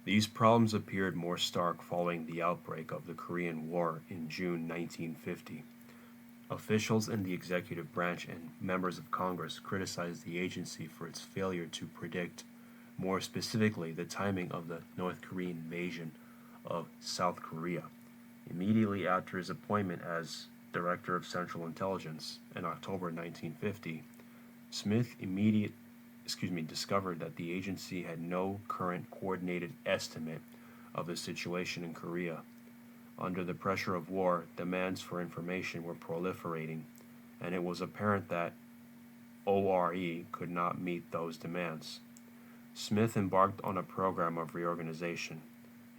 These problems appeared more stark following the outbreak of the Korean War in June 1950. Officials in the executive branch and members of Congress criticized the agency for its failure to predict, more specifically, the timing of the North Korean invasion of South Korea. Immediately after his appointment as Director of Central Intelligence in October 1950, Smith discovered that the agency had no current coordinated estimate of the situation in Korea. Under the pressure of war, demands for information were proliferating, and it was apparent that ORE could not meet those demands. Smith embarked on a program of reorganization.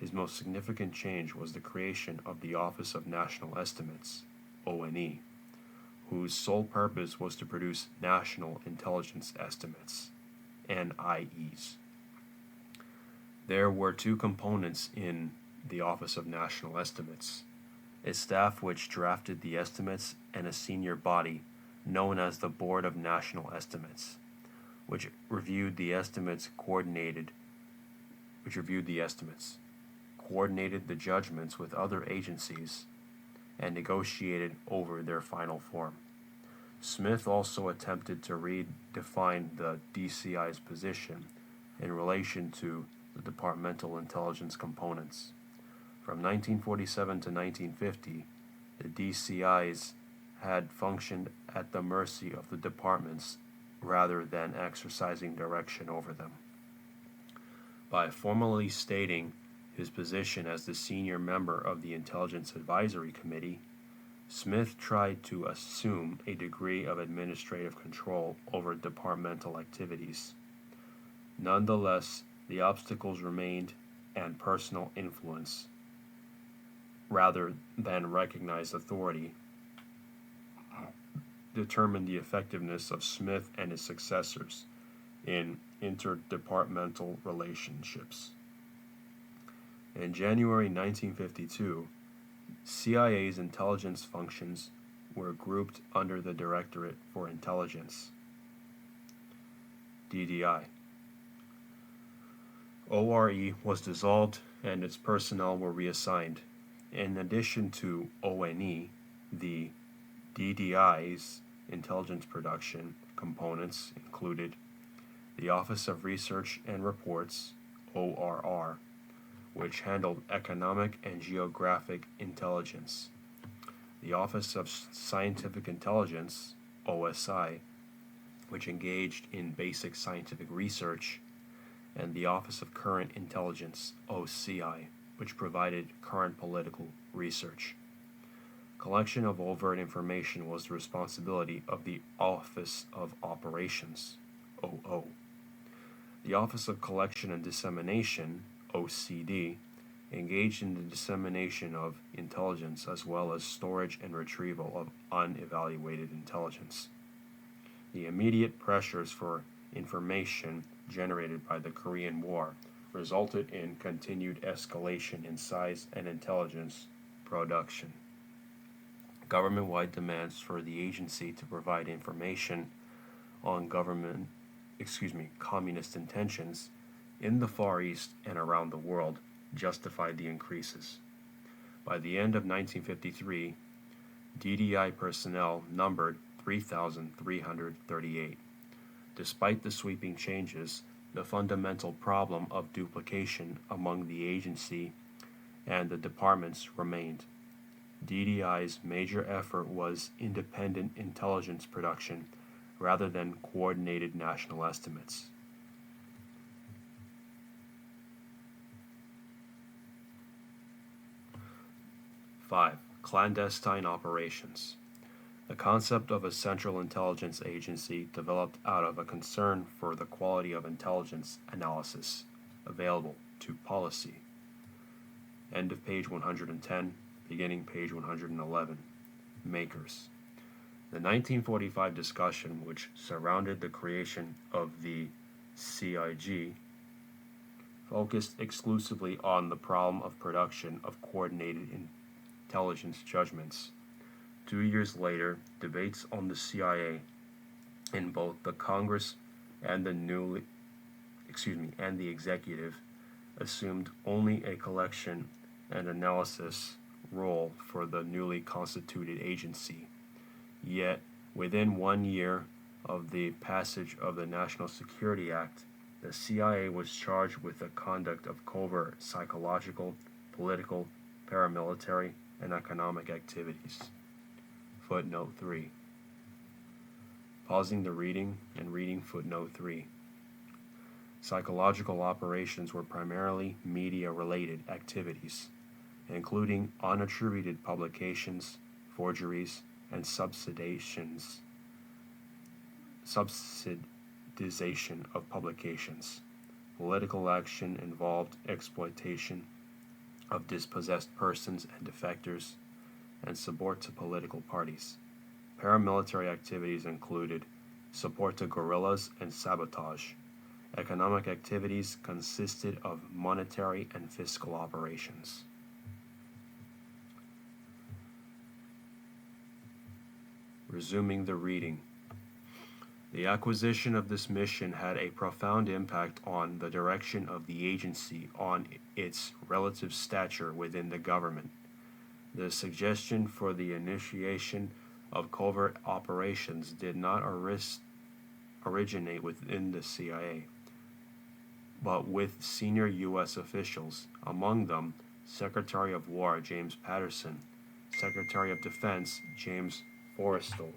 His most significant change was the creation of the Office of National Estimates, ONE, whose sole purpose was to produce national intelligence estimates, NIEs. There were two components in the Office of National Estimates: a staff which drafted the estimates, and a senior body known as the Board of National Estimates, which reviewed the estimates, coordinated the judgments with other agencies, and negotiated over their final form. Smith also attempted to redefine the DCI's position in relation to the departmental intelligence components. From 1947 to 1950, the DCIs had functioned at the mercy of the departments rather than exercising direction over them. By formally stating his position as the senior member of the Intelligence Advisory Committee, Smith tried to assume a degree of administrative control over departmental activities. Nonetheless, the obstacles remained, and personal influence, rather than recognized authority, determined the effectiveness of Smith and his successors in interdepartmental relationships. In January 1952, CIA's intelligence functions were grouped under the Directorate for Intelligence, DDI. ORE was dissolved and its personnel were reassigned. In addition to ONE, the DDI's intelligence production components included the Office of Research and Reports, ORR, which handled economic and geographic intelligence, the Office of Scientific Intelligence, OSI, which engaged in basic scientific research, and the Office of Current Intelligence, OCI, which provided current political research. Collection of overt information was the responsibility of the Office of Operations, OO. The Office of Collection and Dissemination, OCD, engaged in the dissemination of intelligence as well as storage and retrieval of unevaluated intelligence. The immediate pressures for information generated by the Korean War resulted in continued escalation in size and intelligence production. Government-wide demands for the agency to provide information on communist intentions in the Far East and around the world justified the increases. By the end of 1953, DDI personnel numbered 3,338. Despite the sweeping changes, the fundamental problem of duplication among the agency and the departments remained. DDI's major effort was independent intelligence production rather than coordinated national estimates. Five, clandestine operations. The concept of a central intelligence agency developed out of a concern for the quality of intelligence analysis available to policy. End of page 110, beginning page 111. Makers. The 1945 discussion which surrounded the creation of the CIG focused exclusively on the problem of production of coordinated intelligence judgments. 2 years later, debates on the CIA in both the Congress and the executive assumed only a collection and analysis role for the newly constituted agency. Yet, within 1 year of the passage of the National Security Act, the CIA was charged with the conduct of covert psychological, political, paramilitary, and economic activities. Footnote 3. Pausing the reading and reading footnote 3. Psychological operations were primarily media-related activities, including unattributed publications, forgeries, and subsidization of publications. Political action involved exploitation of dispossessed persons and defectors, and support to political parties. Paramilitary activities included support to guerrillas and sabotage. Economic activities consisted of monetary and fiscal operations. Resuming the reading. The acquisition of this mission had a profound impact on the direction of the agency, on its relative stature within the government. The suggestion for the initiation of covert operations did not originate within the CIA, but with senior U.S. officials, among them Secretary of War James Patterson, Secretary of Defense James Forrestal,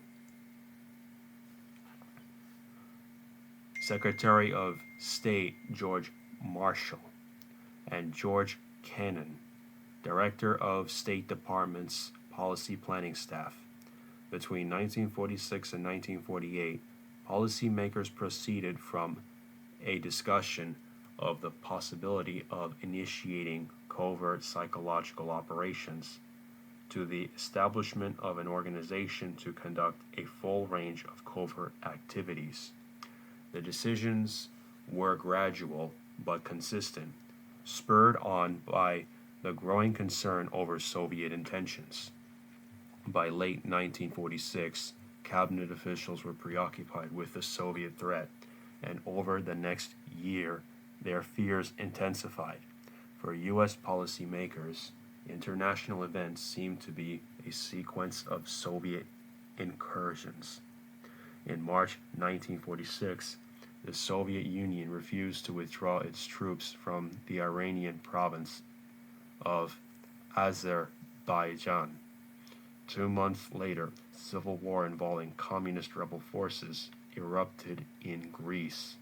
Secretary of State George Marshall, and George Kennan, Director of State Department's Policy Planning Staff. Between 1946 and 1948, policymakers proceeded from a discussion of the possibility of initiating covert psychological operations to the establishment of an organization to conduct a full range of covert activities. The decisions were gradual but consistent, spurred on by the growing concern over Soviet intentions. By late 1946, cabinet officials were preoccupied with the Soviet threat, and over the next year, their fears intensified. For U.S. policymakers, international events seemed to be a sequence of Soviet incursions. In March 1946, the Soviet Union refused to withdraw its troops from the Iranian province of Azerbaijan. 2 months later, civil war involving communist rebel forces erupted in Greece.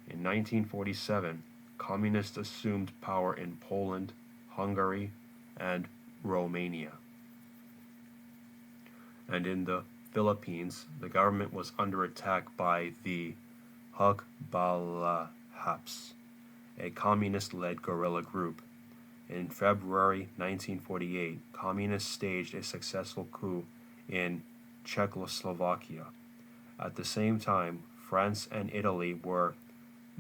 In 1947, communists assumed power in Poland, Hungary, and Romania. And in the Philippines, the government was under attack by the Hukbalahapes, a communist-led guerrilla group. In February 1948, communists staged a successful coup in Czechoslovakia. At the same time, France and Italy were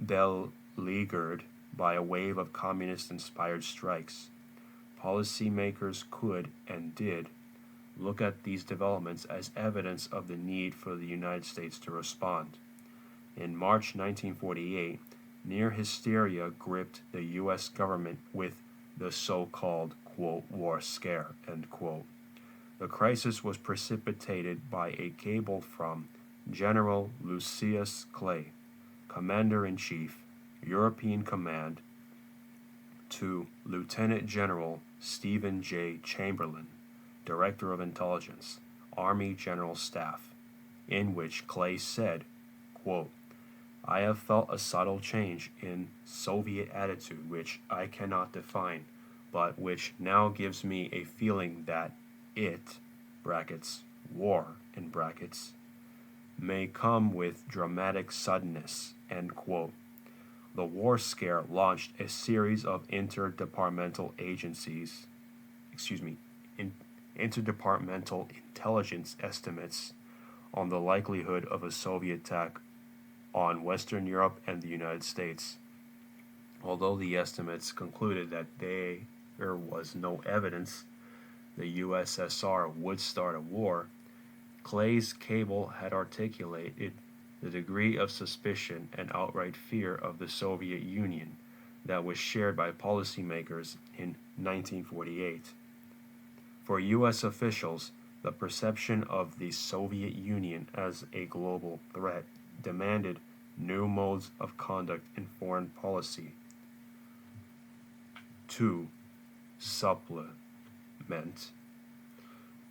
beleaguered by a wave of communist-inspired strikes. Policymakers could and did look at these developments as evidence of the need for the United States to respond. In March 1948, near hysteria gripped the U.S. government with the so-called, quote, war scare, end quote. The crisis was precipitated by a cable from General Lucius Clay, Commander-in-Chief, European Command, to Lieutenant General Stephen J. Chamberlain, Director of Intelligence, Army General Staff, in which Clay said, quote, I have felt a subtle change in Soviet attitude which I cannot define, but which now gives me a feeling that it, brackets, war, in brackets, may come with dramatic suddenness, end quote. The war scare launched a series of interdepartmental intelligence estimates on the likelihood of a Soviet attack on Western Europe and the United States. Although the estimates concluded that there was no evidence the USSR would start a war, Clay's cable had articulated the degree of suspicion and outright fear of the Soviet Union that was shared by policymakers in 1948. For U.S. officials, the perception of the Soviet Union as a global threat demanded new modes of conduct in foreign policy. 2. Supplement.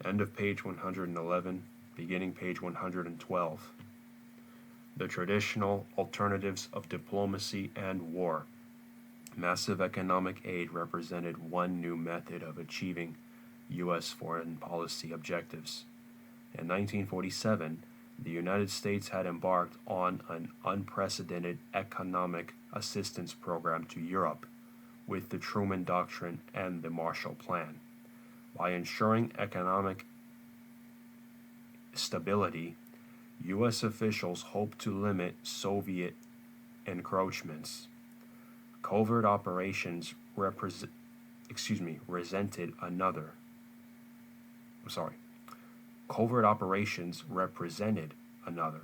End of page 111, beginning page 112. The traditional alternatives of diplomacy and war. Massive economic aid represented one new method of achieving U.S. foreign policy objectives. In 1947, the United States had embarked on an unprecedented economic assistance program to Europe with the Truman Doctrine and the Marshall Plan. By ensuring economic stability, U.S. officials hoped to limit Soviet encroachments. Covert operations Covert operations represented another.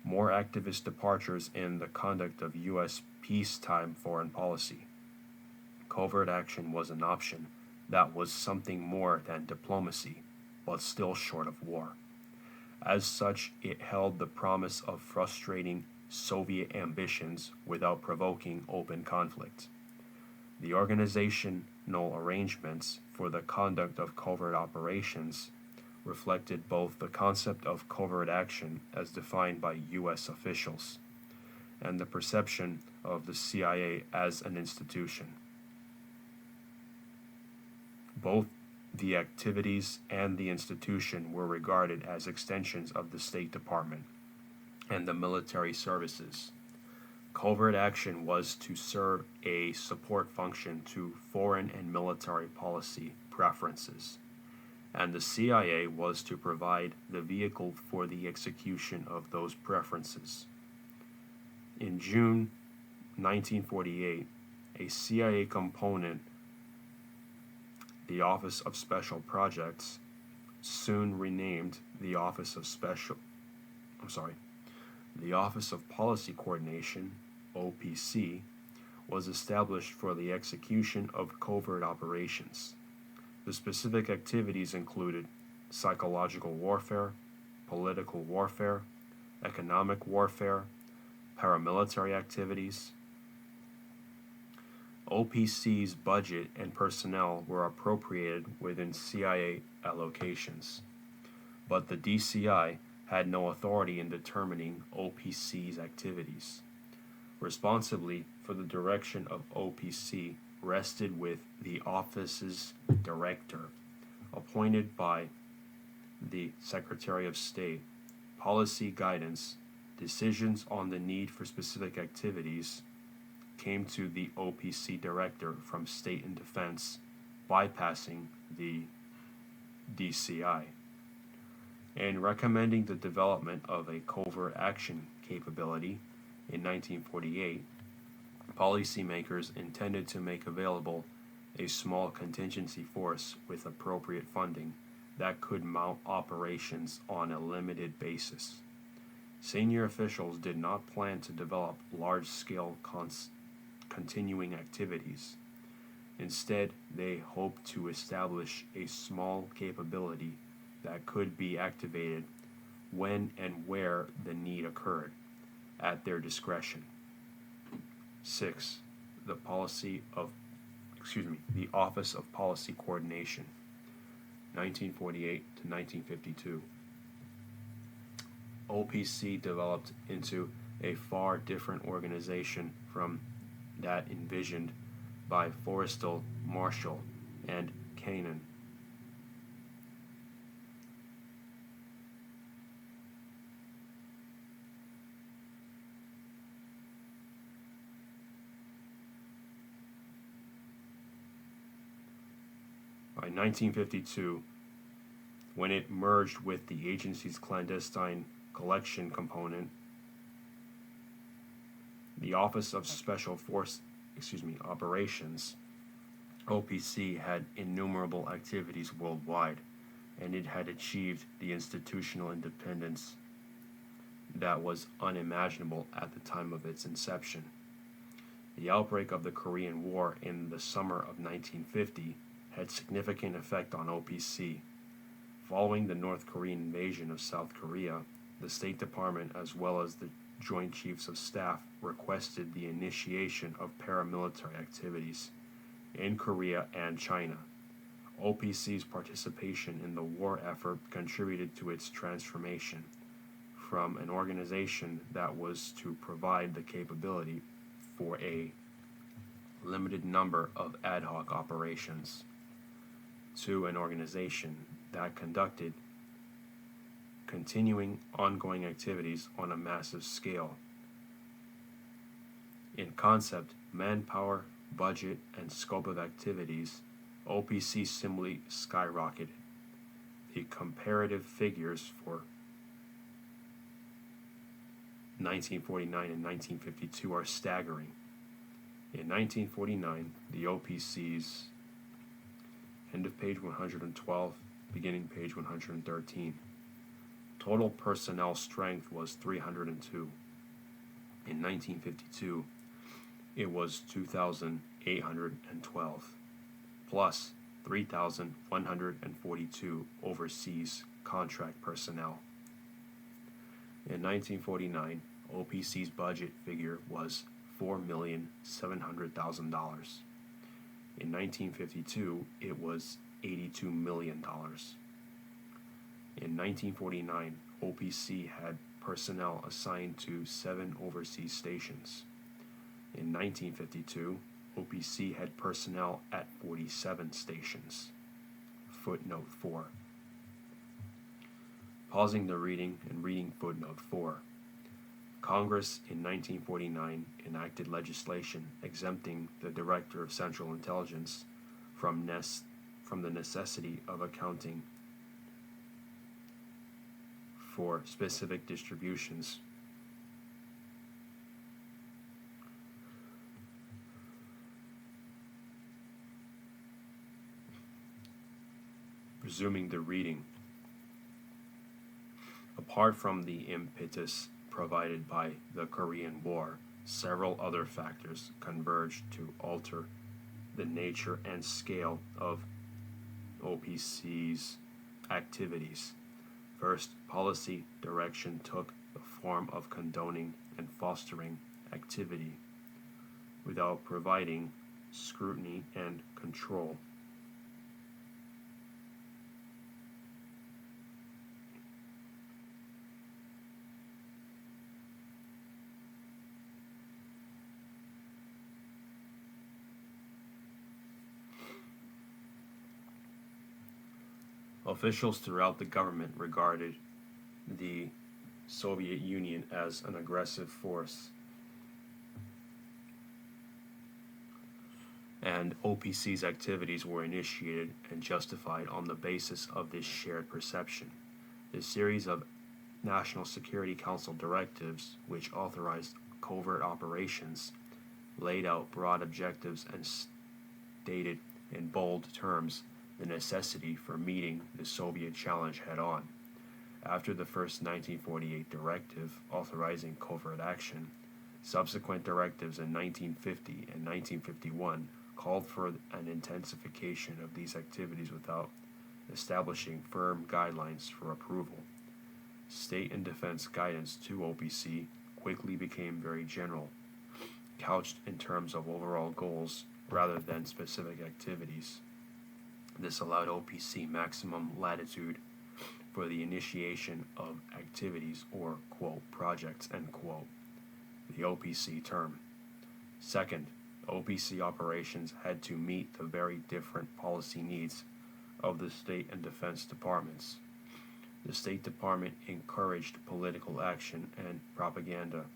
More activist departures in the conduct of U.S. peacetime foreign policy. Covert action was an option that was something more than diplomacy, but still short of war. As such, it held the promise of frustrating Soviet ambitions without provoking open conflict. The organizational arrangements for the conduct of covert operations reflected both the concept of covert action as defined by U.S. officials and the perception of the CIA as an institution. Both the activities and the institution were regarded as extensions of the State Department and the military services. Covert action was to serve a support function to foreign and military policy preferences, and the CIA was to provide the vehicle for the execution of those preferences. In June 1948, a CIA component, the Office of Special Projects, soon renamed the Office of Policy Coordination, OPC, was established for the execution of covert operations. The specific activities included psychological warfare, political warfare, economic warfare, paramilitary activities. OPC's budget and personnel were appropriated within CIA allocations, but the DCI had no authority in determining OPC's activities. Responsibly for the direction of OPC rested with the office's director, appointed by the Secretary of State. Policy guidance, decisions on the need for specific activities came to the OPC director from State and Defense, bypassing the DCI. In recommending the development of a covert action capability in 1948, policymakers intended to make available a small contingency force with appropriate funding that could mount operations on a limited basis. Senior officials did not plan to develop large-scale continuing activities. Instead, they hoped to establish a small capability that could be activated when and where the need occurred, at their discretion. 6. The Office of Policy Coordination, 1948 to 1952. OPC developed into a far different organization from that envisioned by Forrestal, Marshall, and Cannon. By 1952, when it merged with the agency's clandestine collection component, the Office of Special Operations, OPC had innumerable activities worldwide, and it had achieved the institutional independence that was unimaginable at the time of its inception. The outbreak of the Korean War in the summer of 1950 had significant effect on OPC. Following the North Korean invasion of South Korea, the State Department as well as the Joint Chiefs of Staff requested the initiation of paramilitary activities in Korea and China. OPC's participation in the war effort contributed to its transformation from an organization that was to provide the capability for a limited number of ad hoc operations to an organization that conducted continuing ongoing activities on a massive scale. In concept, manpower, budget, and scope of activities, OPC similarly skyrocketed. The comparative figures for 1949 and 1952 are staggering. In 1949, the OPC's end of page 112, beginning page 113. Total personnel strength was 302. In 1952, it was 2,812, plus 3,142 overseas contract personnel. In 1949, OPC's budget figure was $4,700,000. In 1952, it was $82 million. In 1949, OPC had personnel assigned to 7 overseas stations. In 1952, OPC had personnel at 47 stations. Footnote 4. Pausing the reading and reading footnote 4. Congress in 1949 enacted legislation exempting the Director of Central Intelligence from the necessity of accounting for specific distributions. Resuming the reading. Apart from the impetus provided by the Korean War, several other factors converged to alter the nature and scale of OPC's activities. First, policy direction took the form of condoning and fostering activity without providing scrutiny and control. Officials throughout the government regarded the Soviet Union as an aggressive force, and OPC's activities were initiated and justified on the basis of this shared perception. The series of National Security Council directives, which authorized covert operations, laid out broad objectives and stated in bold terms the necessity for meeting the Soviet challenge head-on. After the first 1948 directive authorizing covert action, subsequent directives in 1950 and 1951 called for an intensification of these activities without establishing firm guidelines for approval. State and defense guidance to OPC quickly became very general, couched in terms of overall goals rather than specific activities. This allowed OPC maximum latitude for the initiation of activities or, quote, projects, end quote, the OPC term. Second, OPC operations had to meet the very different policy needs of the State and Defense Departments. The State Department encouraged political action and propaganda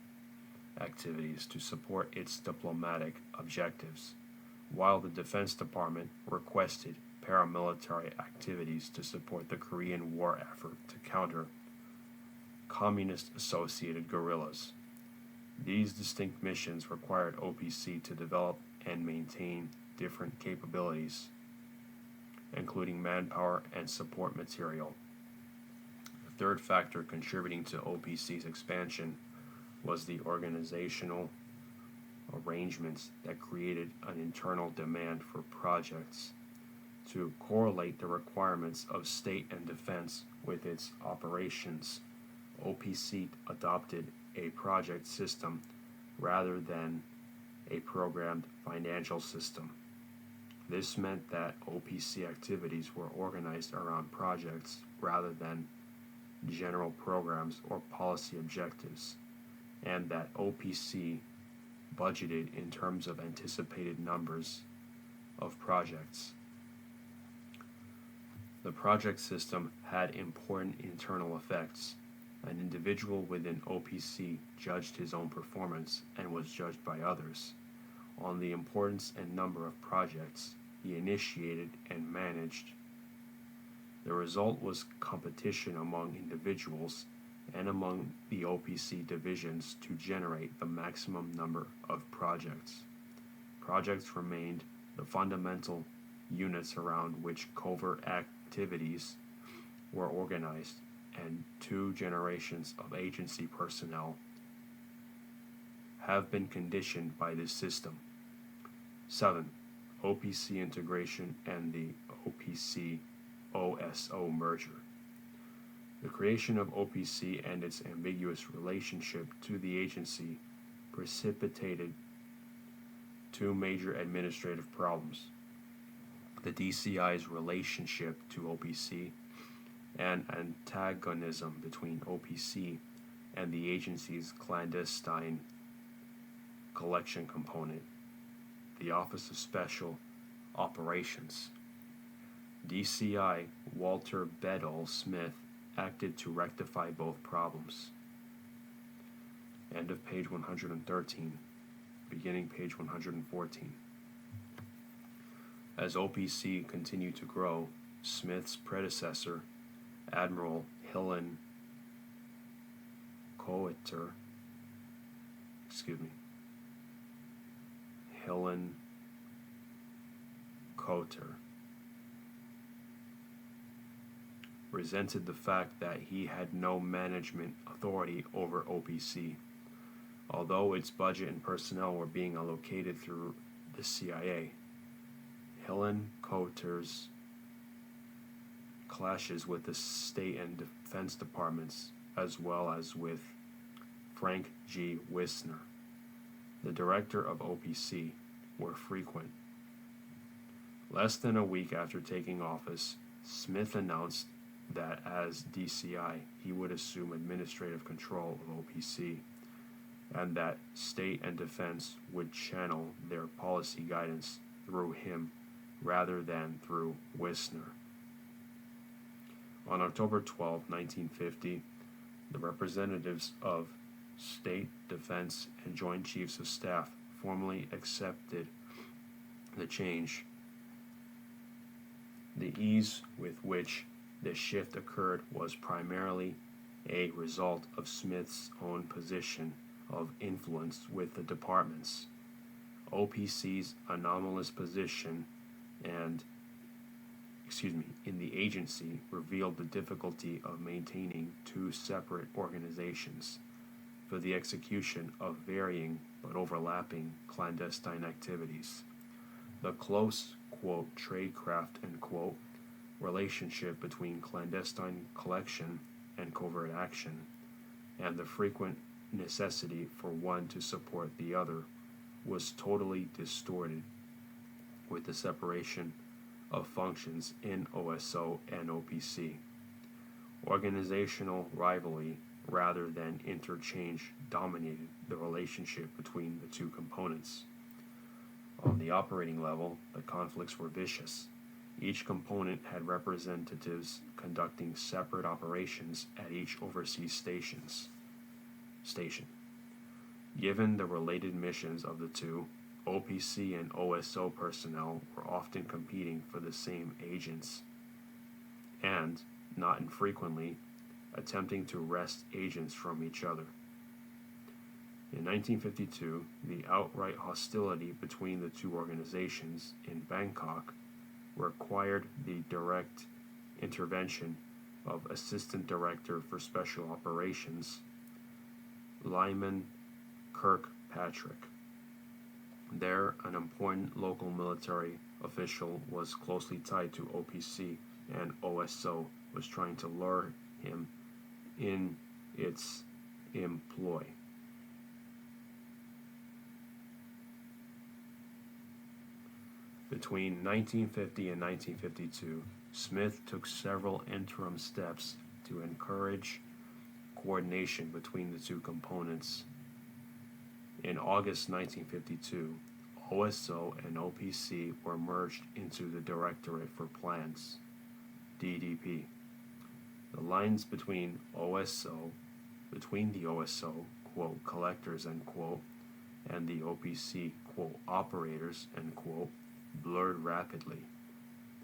activities to support its diplomatic objectives, while the Defense Department requested paramilitary activities to support the Korean War effort to counter communist-associated guerrillas. These distinct missions required OPC to develop and maintain different capabilities, including manpower and support material. The third factor contributing to OPC's expansion was the organizational arrangements that created an internal demand for projects. To correlate the requirements of state and defense with its operations, OPC adopted a project system rather than a programmed financial system. This meant that OPC activities were organized around projects rather than general programs or policy objectives, and that OPC budgeted in terms of anticipated numbers of projects. The project system had important internal effects. An individual within OPC judged his own performance and was judged by others on the importance and number of projects he initiated and managed. The result was competition among individuals and among the OPC divisions to generate the maximum number of projects. Projects remained the fundamental units around which covert activities were organized, and 2 generations of agency personnel have been conditioned by this system. 7. OPC integration and the OPC-OSO merger. The creation of OPC and its ambiguous relationship to the agency precipitated 2 major administrative problems: the DCI's relationship to OPC and antagonism between OPC and the agency's clandestine collection component, the Office of Special Operations. DCI Walter Bedell Smith acted to rectify both problems. End of page 113, beginning page 114. As OPC continued to grow, Smith's predecessor, Admiral Hillen Cotter, resented the fact that he had no management authority over OPC. Although its budget and personnel were being allocated through the CIA, Hillen Cotter's clashes with the state and defense departments, as well as with Frank G. Wisner, the director of OPC, were frequent. Less than a week after taking office, Smith announced that as DCI, he would assume administrative control of OPC, and that state and defense would channel their policy guidance through him rather than through Wisner. On October 12, 1950, the representatives of State, Defense, and Joint Chiefs of Staff formally accepted the change. The ease with which this shift occurred was primarily a result of Smith's own position of influence with the departments. OPC's anomalous position in the agency revealed the difficulty of maintaining 2 separate organizations for the execution of varying but overlapping clandestine activities. The close, quote, tradecraft, end quote, relationship between clandestine collection and covert action, and the frequent necessity for one to support the other, was totally distorted with the separation of functions in OSO and OPC. Organizational rivalry rather than interchange dominated the relationship between the 2 components. On the operating level, the conflicts were vicious. Each component had representatives conducting separate operations at each overseas station. Given the related missions of the 2, OPC and OSO personnel were often competing for the same agents and, not infrequently, attempting to wrest agents from each other. In 1952, the outright hostility between the 2 organizations in Bangkok required the direct intervention of Assistant Director for Special Operations, Lyman Kirkpatrick. There, an important local military official was closely tied to OPC, and OSO was trying to lure him in its employ. Between 1950 and 1952, Smith took several interim steps to encourage coordination between the two components. In August 1952, OSO and OPC were merged into the Directorate for Plans, DDP. The lines between the OSO, quote, collectors, end quote, and the OPC, quote, operators, end quote, blurred rapidly,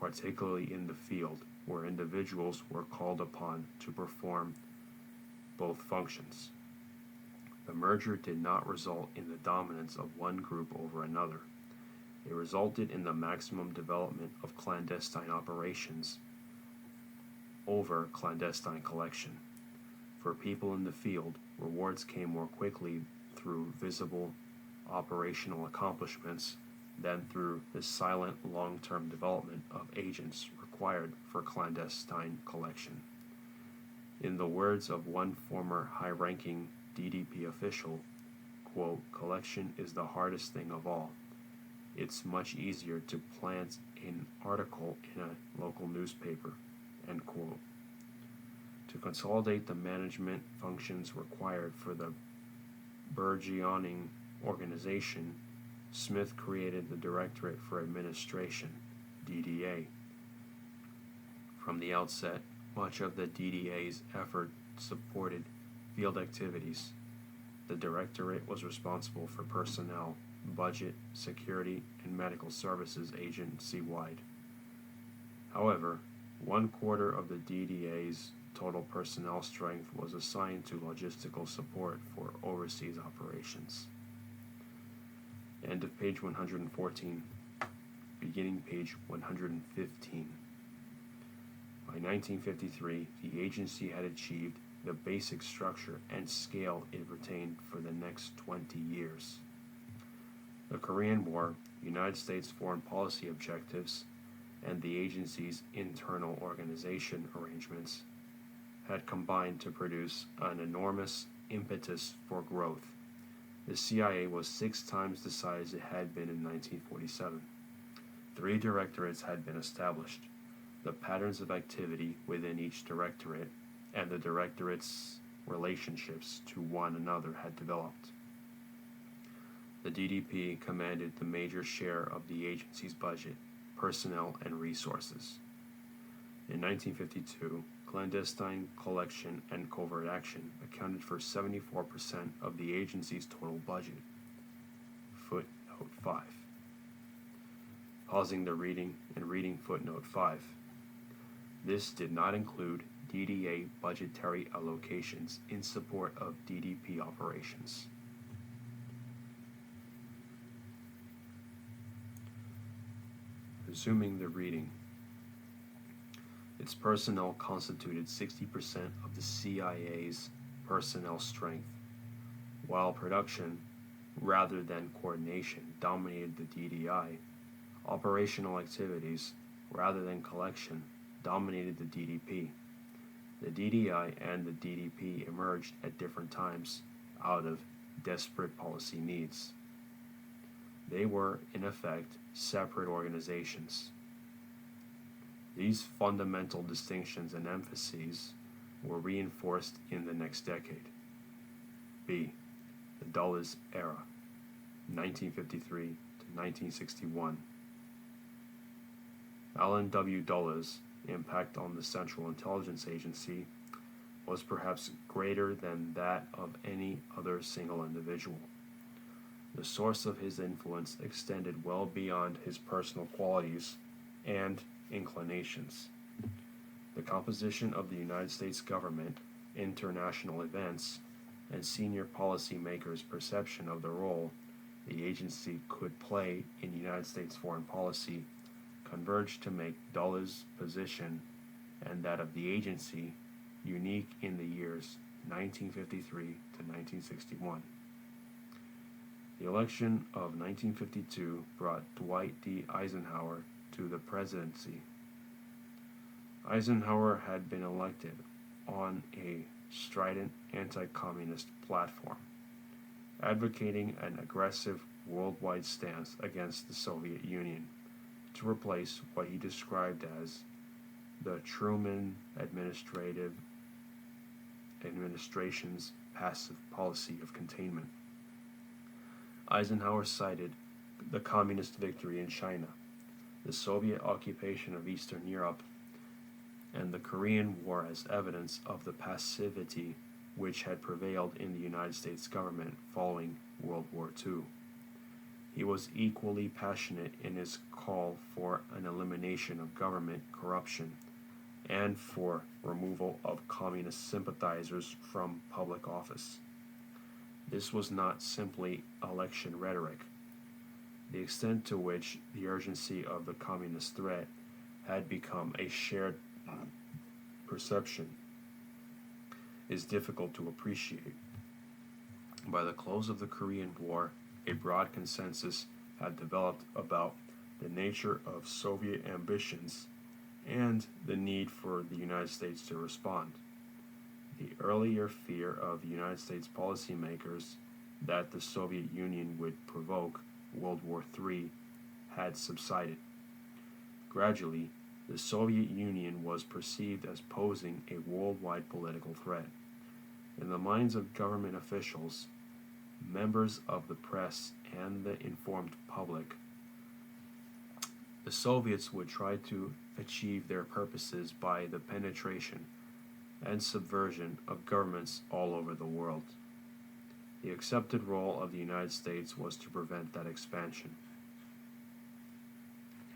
particularly in the field, where individuals were called upon to perform both functions. The merger did not result in the dominance of one group over another. It resulted in the maximum development of clandestine operations over clandestine collection. For people in the field, rewards came more quickly through visible operational accomplishments than through the silent long-term development of agents required for clandestine collection. In the words of one former high-ranking DDP official, quote, collection is the hardest thing of all. It's much easier to plant an article in a local newspaper, end quote. To consolidate the management functions required for the burgeoning organization, Smith created the Directorate for Administration, DDA. From the outset, much of the DDA's effort supported field activities. The Directorate was responsible for personnel, budget, security, and medical services agency-wide. However, 1/4 of the DDA's total personnel strength was assigned to logistical support for overseas operations. End of page 114, beginning page 115. By 1953, the agency had achieved the basic structure and scale it retained for the next 20 years. The Korean War, United States foreign policy objectives, and the agency's internal organization arrangements had combined to produce an enormous impetus for growth. The CIA was 6 times the size it had been in 1947. 3 directorates had been established. The patterns of activity within each directorate and the directorates' relationships to one another had developed. The DDP commanded the major share of the agency's budget, personnel, and resources. In 1952, clandestine collection and covert action accounted for 74% of the agency's total budget. Footnote 5. Pausing the reading and reading footnote 5. This did not include DDA budgetary allocations in support of DDP operations. Resuming the reading. Its personnel constituted 60% of the CIA's personnel strength, while production, rather than coordination, dominated the DDI. Operational activities, rather than collection, dominated the DDP. The DDI and the DDP emerged at different times out of desperate policy needs. They were, in effect, separate organizations. These fundamental distinctions and emphases were reinforced in the next decade. B. The Dulles era, 1953 to 1961. Allen W. Dulles' impact on the Central Intelligence Agency was perhaps greater than that of any other single individual. The source of his influence extended well beyond his personal qualities and inclinations. The composition of the United States government, international events, and senior policy makers' perception of the role the agency could play in United States foreign policy converged to make Dulles' position and that of the agency unique in the years 1953 to 1961. The election of 1952 brought Dwight D. Eisenhower to the presidency. Eisenhower had been elected on a strident anti-communist platform, advocating an aggressive worldwide stance against the Soviet Union to replace what he described as the Truman administration's passive policy of containment. Eisenhower cited the communist victory in China, the Soviet occupation of Eastern Europe, and the Korean War as evidence of the passivity which had prevailed in the United States government following World War II. He was equally passionate in his call for an elimination of government corruption and for removal of communist sympathizers from public office. This was not simply election rhetoric. The extent to which the urgency of the communist threat had become a shared perception is difficult to appreciate. By the close of the Korean War, a broad consensus had developed about the nature of Soviet ambitions and the need for the United States to respond. The earlier fear of the United States policymakers that the Soviet Union would provoke World War III had subsided. Gradually, the Soviet Union was perceived as posing a worldwide political threat. In the minds of government officials, members of the press, and the informed public, the Soviets would try to achieve their purposes by the penetration and subversion of governments all over the world. The accepted role of the United States was to prevent that expansion.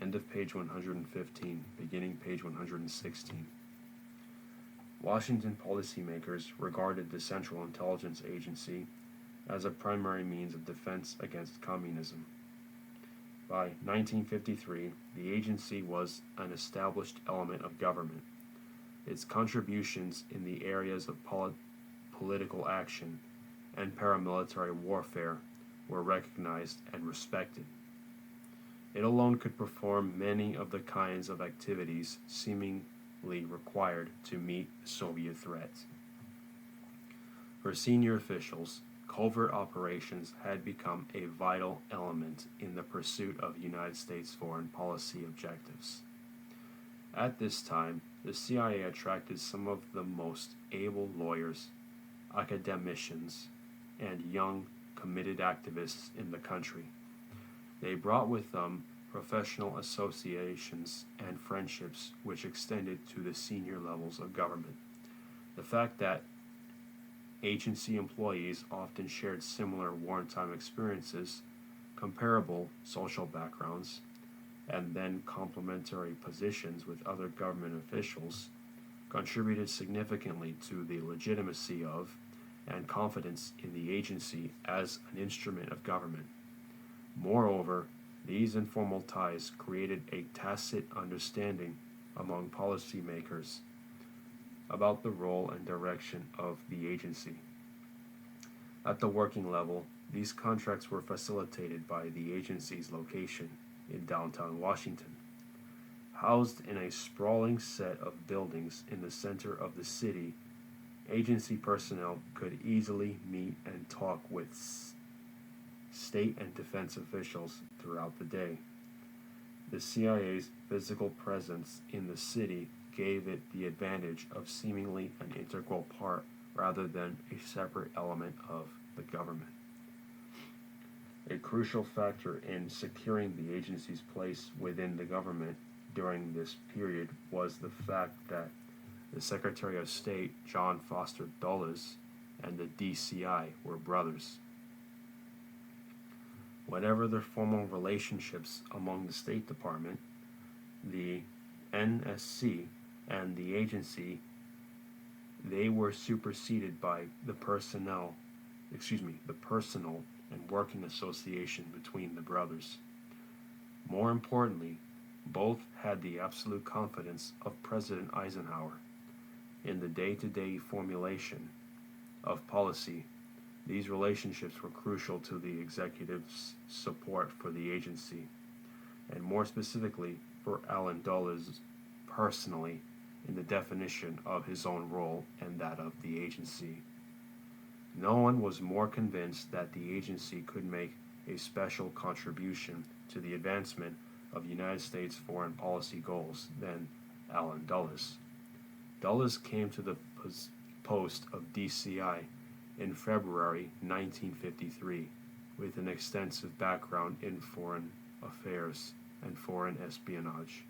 End of page 115, beginning page 116. Washington policymakers regarded the Central Intelligence Agency as a primary means of defense against communism. By 1953, the agency was an established element of government. Its contributions in the areas of political action and paramilitary warfare were recognized and respected. It alone could perform many of the kinds of activities seemingly required to meet Soviet threats. For senior officials, covert operations had become a vital element in the pursuit of United States foreign policy objectives. At this time, the CIA attracted some of the most able lawyers, academicians, and young, committed activists in the country. They brought with them professional associations and friendships which extended to the senior levels of government. The fact that agency employees often shared similar wartime experiences, comparable social backgrounds, and then complementary positions with other government officials contributed significantly to the legitimacy of and confidence in the agency as an instrument of government. Moreover, these informal ties created a tacit understanding among policymakers about the role and direction of the agency. At the working level, these contracts were facilitated by the agency's location in downtown Washington. Housed in a sprawling set of buildings in the center of the city, agency personnel could easily meet and talk with state and defense officials throughout the day. The CIA's physical presence in the city gave it the advantage of seemingly an integral part rather than a separate element of the government. A crucial factor in securing the agency's place within the government during this period was the fact that the Secretary of State, John Foster Dulles, and the DCI were brothers. Whatever their formal relationships among the State Department, the NSC, and the agency, they were superseded by the personal and working association between the brothers. More importantly, both had the absolute confidence of President Eisenhower in the day-to-day formulation of policy These relationships were crucial to the executive's support for the agency, and more specifically for Allen Dulles personally in the definition of his own role and that of the agency. No one was more convinced that the agency could make a special contribution to the advancement of United States foreign policy goals than Allen Dulles. Dulles came to the post of DCI in February 1953 with an extensive background in foreign affairs and foreign espionage,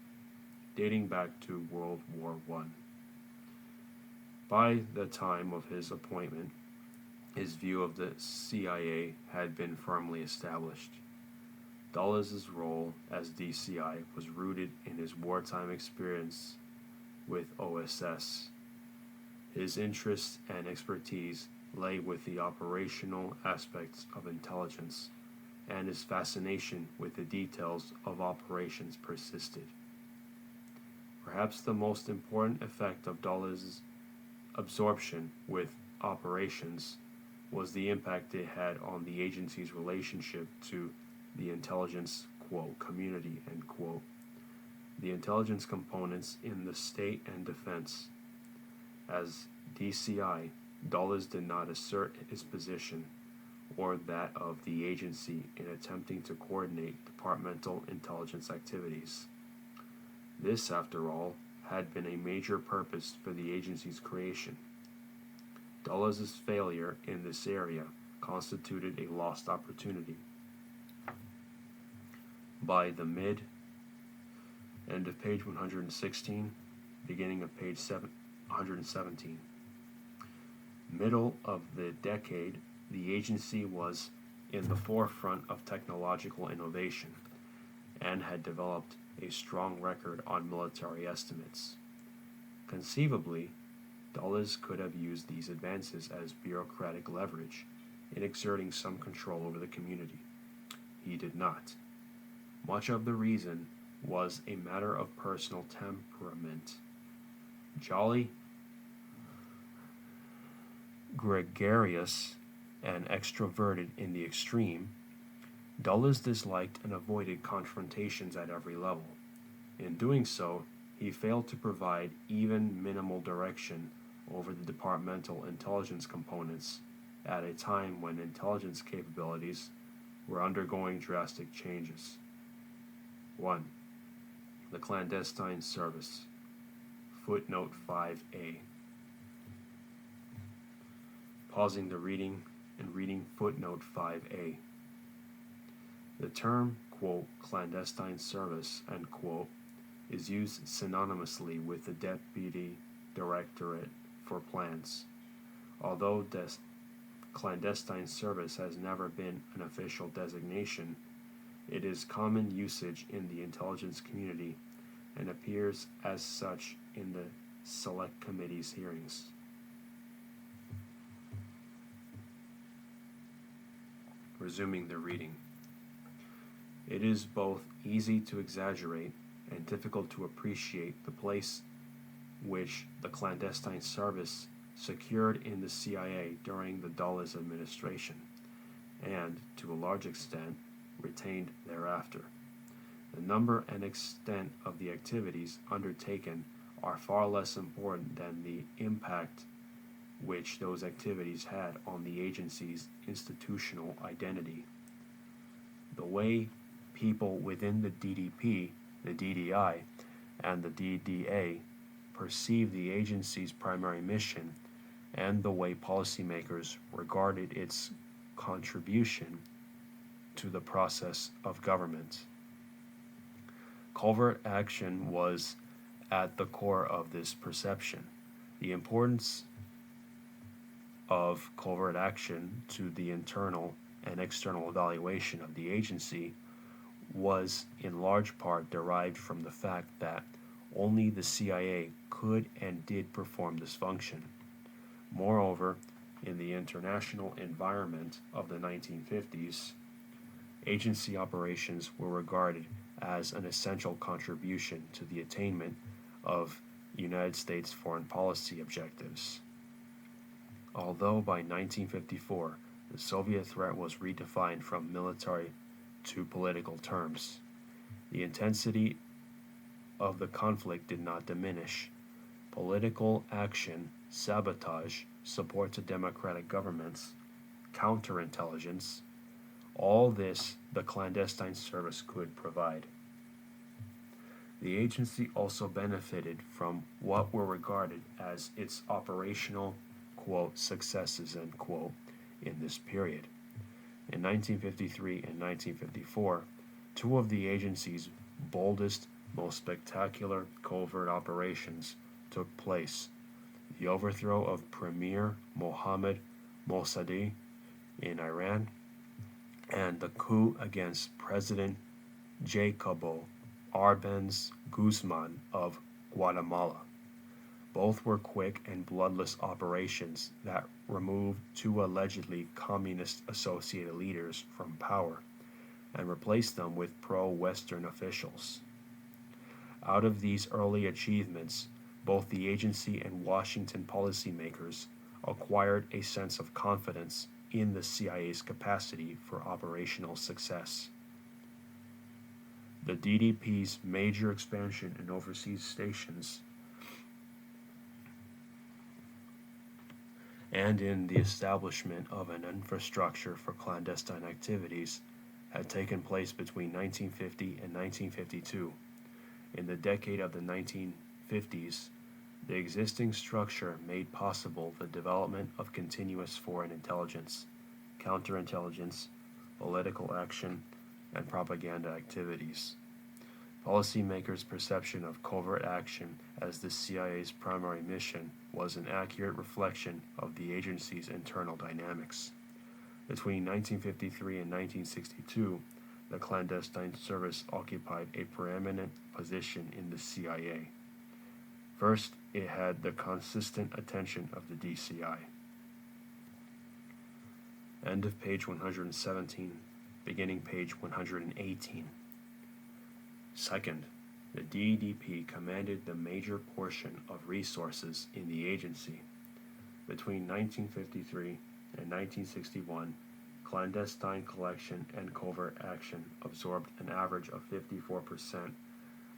dating back to World War I. By the time of his appointment, his view of the CIA had been firmly established. Dulles' role as DCI was rooted in his wartime experience with OSS. His interest and expertise lay with the operational aspects of intelligence, and his fascination with the details of operations persisted. Perhaps the most important effect of Dulles' absorption with operations was the impact it had on the agency's relationship to the intelligence, quote, community, end quote, the intelligence components in the state and defense. As DCI, Dulles did not assert his position or that of the agency in attempting to coordinate departmental intelligence activities. This, after all, had been a major purpose for the agency's creation. Dulles' failure in this area constituted a lost opportunity. By the end of page 116, beginning of page 117. Middle of the decade, the agency was in the forefront of technological innovation and had developed a strong record on military estimates. Conceivably, Dulles could have used these advances as bureaucratic leverage in exerting some control over the community. He did not. Much of the reason was a matter of personal temperament. Jolly, gregarious, and extroverted in the extreme, Dulles disliked and avoided confrontations at every level. In doing so, he failed to provide even minimal direction over the departmental intelligence components at a time when intelligence capabilities were undergoing drastic changes. 1. The clandestine service. Footnote 5a. Pausing the reading and reading footnote 5a. The term, quote, clandestine service, end quote, is used synonymously with the Deputy Directorate for Plans. Although clandestine service has never been an official designation, it is common usage in the intelligence community and appears as such in the Select Committee's hearings. Resuming the reading. It is both easy to exaggerate and difficult to appreciate the place which the clandestine service secured in the CIA during the Dulles administration, and, to a large extent, retained thereafter. The number and extent of the activities undertaken are far less important than the impact which those activities had on the agency's institutional identity. The way people within the DDP, the DDI, and the DDA perceived the agency's primary mission, and the way policymakers regarded its contribution to the process of government. Covert action was at the core of this perception. The importance of covert action to the internal and external evaluation of the agency was in large part derived from the fact that only the CIA could and did perform this function. Moreover, in the international environment of the 1950s, agency operations were regarded as an essential contribution to the attainment of United States foreign policy objectives. Although by 1954 the Soviet threat was redefined from military to political terms. The intensity of the conflict did not diminish. Political action, sabotage, support to democratic governments, counterintelligence, all this the clandestine service could provide. The agency also benefited from what were regarded as its operational, quote, successes, end quote, in this period. In 1953 and 1954, two of the agency's boldest, most spectacular covert operations took place: the overthrow of Premier Mohammad Mossadegh in Iran and the coup against President Jacobo Arbenz Guzman of Guatemala. Both were quick and bloodless operations that removed two allegedly communist-associated leaders from power and replaced them with pro-Western officials. Out of these early achievements, both the agency and Washington policymakers acquired a sense of confidence in the CIA's capacity for operational success. The DDP's major expansion in overseas stations and in the establishment of an infrastructure for clandestine activities had taken place between 1950 and 1952. In the decade of the 1950s, the existing structure made possible the development of continuous foreign intelligence, counterintelligence, political action, and propaganda activities. Policymakers' perception of covert action as the CIA's primary mission was an accurate reflection of the agency's internal dynamics. Between 1953 and 1962, the clandestine service occupied a preeminent position in the CIA. First, it had the consistent attention of the DCI. End of page 117, beginning page 118. Second, the DDP commanded the major portion of resources in the agency. Between 1953 and 1961, clandestine collection and covert action absorbed an average of 54%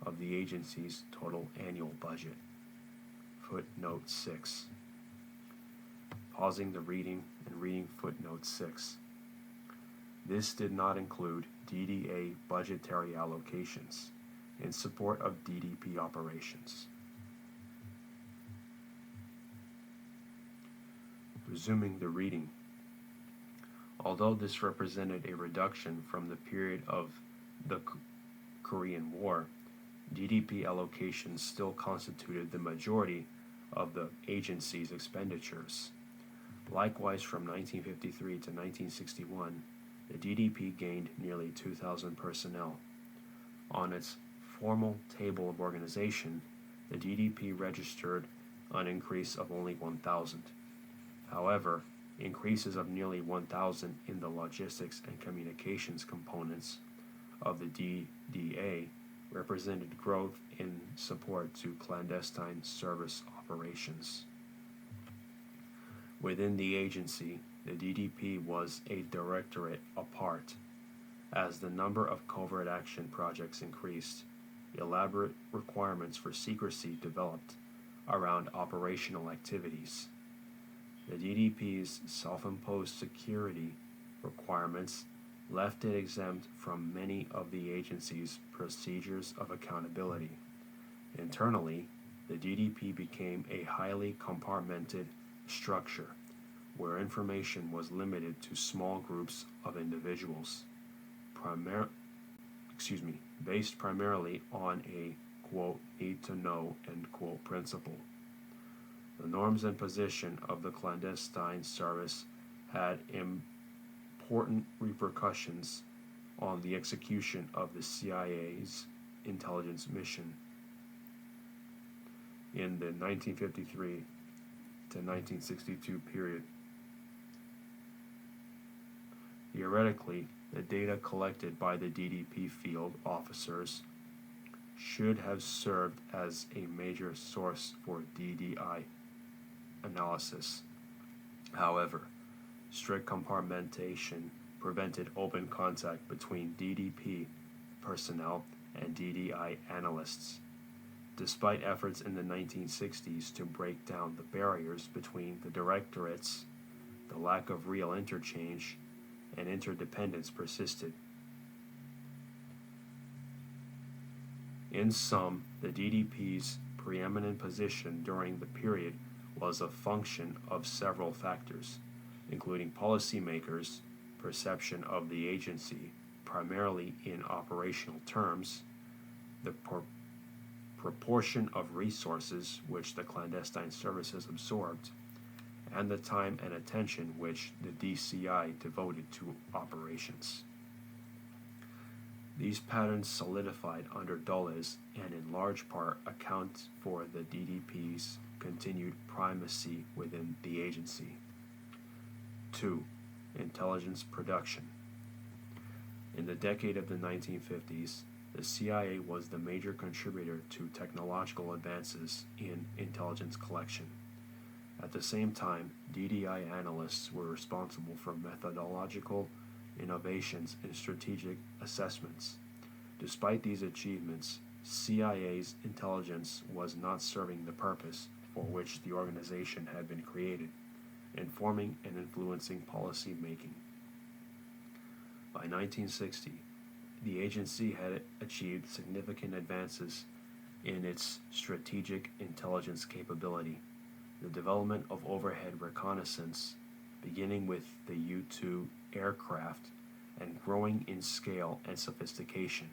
of the agency's total annual budget. Footnote 6. Pausing the reading and reading footnote 6. This did not include DDA budgetary allocations in support of DDP operations. Resuming the reading. Although this represented a reduction from the period of the Korean War, DDP allocations still constituted the majority of the agency's expenditures. Likewise, from 1953 to 1961, the DDP gained nearly 2,000 personnel. On its formal table of organization, the DDP registered an increase of only 1,000. However, increases of nearly 1,000 in the logistics and communications components of the DDA represented growth in support to clandestine service operations. Within the agency, the DDP was a directorate apart. As the number of covert action projects increased, elaborate requirements for secrecy developed around operational activities. The DDP's self-imposed security requirements left it exempt from many of the agency's procedures of accountability. Internally, the DDP became a highly compartmented structure where information was limited to small groups of individuals, based primarily on a, quote, need to know, end quote, principle. The norms and position of the clandestine service had important repercussions on the execution of the CIA's intelligence mission. In the 1953 to 1962 period, theoretically, the data collected by the DDP field officers should have served as a major source for DDI analysis. However, Strict compartmentation prevented open contact between DDP personnel and DDI analysts. Despite efforts in the 1960s to break down the barriers between the directorates, the lack of real interchange and interdependence persisted. In sum, the DDP's preeminent position during the period was a function of several factors, including policymakers' perception of the agency, primarily in operational terms, the proportion of resources which the clandestine services absorbed, and the time and attention which the DCI devoted to operations. These patterns solidified under Dulles and in large part account for the DDP's continued primacy within the agency. 2. Intelligence production. In the decade of the 1950s, the CIA was the major contributor to technological advances in intelligence collection. At the same time, DDI analysts were responsible for methodological innovations in strategic assessments. Despite these achievements, CIA's intelligence was not serving the purpose for which the organization had been created, informing and influencing policy making. By 1960, the agency had achieved significant advances in its strategic intelligence capability. The development of overhead reconnaissance, beginning with the U-2 aircraft and growing in scale and sophistication,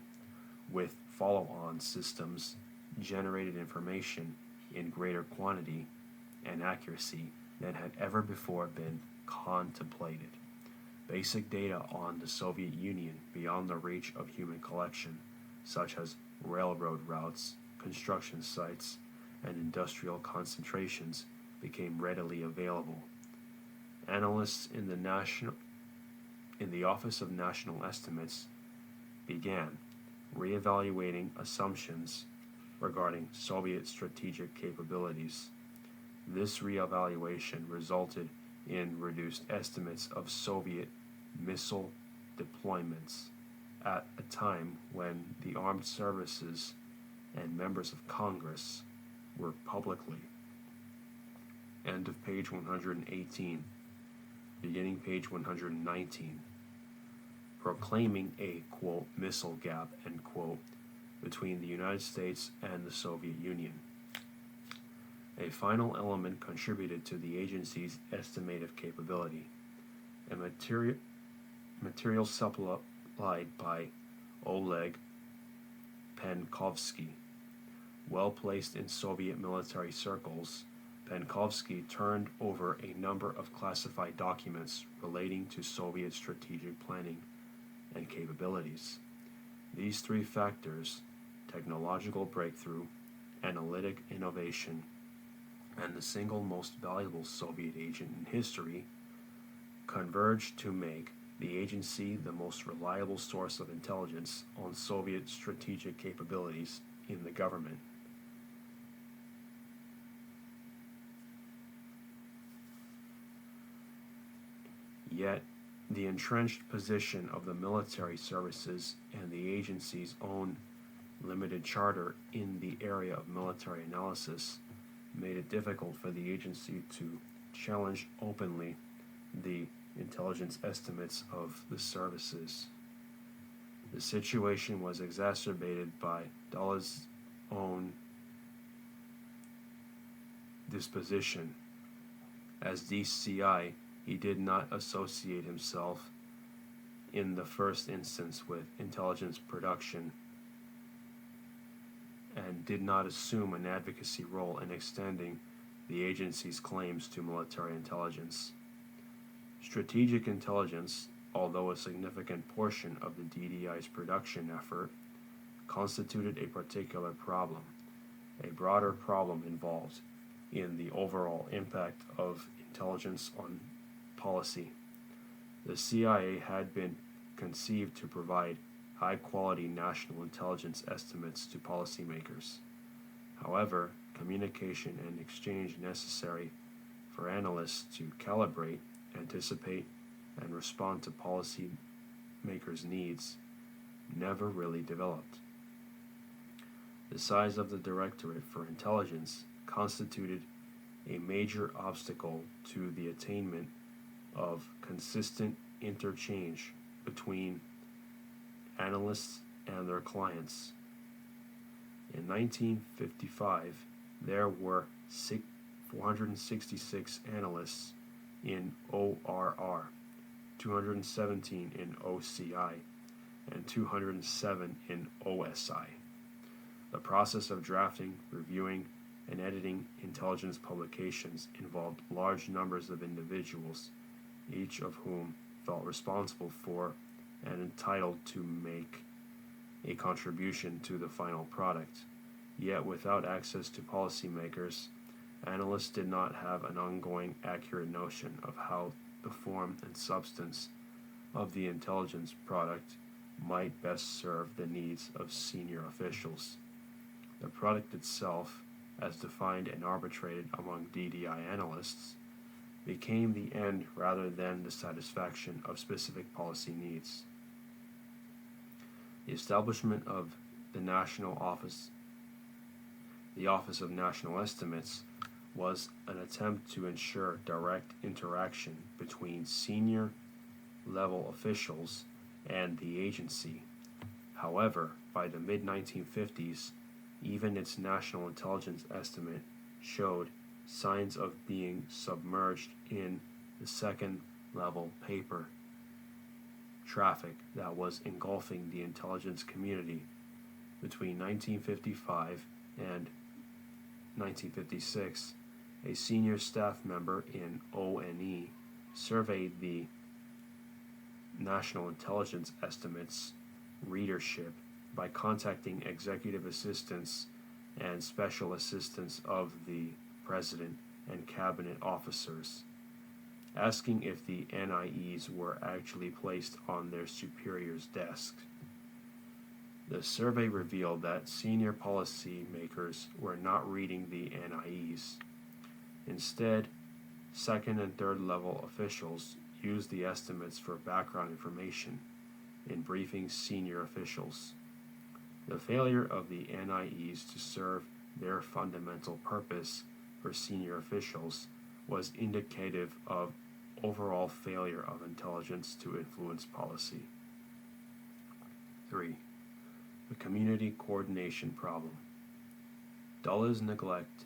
with follow-on systems, generated information in greater quantity and accuracy than had ever before been contemplated. Basic data on the Soviet Union beyond the reach of human collection, such as railroad routes, construction sites, and industrial concentrations, became readily available. Analysts in the Office of National Estimates began reevaluating assumptions regarding Soviet strategic capabilities. This reevaluation resulted in reduced estimates of Soviet missile deployments at a time when the armed services and members of Congress were publicly. End of page 118, beginning page 119. Proclaiming a, quote, missile gap, end quote, between the United States and the Soviet Union. A final element contributed to the agency's estimative capability, a material supplied by Oleg Penkovsky. Well placed in Soviet military circles, Penkovsky turned over a number of classified documents relating to Soviet strategic planning and capabilities. These three factors, technological breakthrough, analytic innovation, and the single most valuable Soviet agent in history, converged to make the agency the most reliable source of intelligence on Soviet strategic capabilities in the government. Yet, the entrenched position of the military services and the agency's own limited charter in the area of military analysis made it difficult for the agency to challenge openly the intelligence estimates of the services. The situation was exacerbated by Dulles' own disposition. As DCI, he did not associate himself in the first instance with intelligence production and did not assume an advocacy role in extending the agency's claims to military intelligence. Strategic intelligence, although a significant portion of the DDI's production effort, constituted a particular problem. A broader problem involved in the overall impact of intelligence on policy. The CIA had been conceived to provide high-quality national intelligence estimates to policymakers. However, communication and exchange necessary for analysts to calibrate anticipate, and respond to policy makers' needs never really developed. The size of the Directorate for Intelligence constituted a major obstacle to the attainment of consistent interchange between analysts and their clients. In 1955, there were 466 analysts in ORR, 217 in OCI, and 207 in OSI. The process of drafting, reviewing, and editing intelligence publications involved large numbers of individuals, each of whom felt responsible for and entitled to make a contribution to the final product. Yet without access to policymakers, analysts did not have an ongoing accurate notion of how the form and substance of the intelligence product might best serve the needs of senior officials. The product itself, as defined and arbitrated among DDI analysts, became the end rather than the satisfaction of specific policy needs. The establishment of the Office of National Estimates, was an attempt to ensure direct interaction between senior level officials and the agency. However, by the mid-1950s, even its national intelligence estimate showed signs of being submerged in the second level paper traffic that was engulfing the intelligence community. Between 1955 and 1956, a senior staff member in ONE surveyed the National Intelligence Estimates readership by contacting executive assistants and special assistants of the President and cabinet officers, asking if the NIEs were actually placed on their superiors' desks. The survey revealed that senior policy makers were not reading the NIEs. Instead, second and third level officials used the estimates for background information in briefing senior officials. The failure of the NIEs to serve their fundamental purpose for senior officials was indicative of overall failure of intelligence to influence policy. 3. The community coordination problem. Dulles' neglect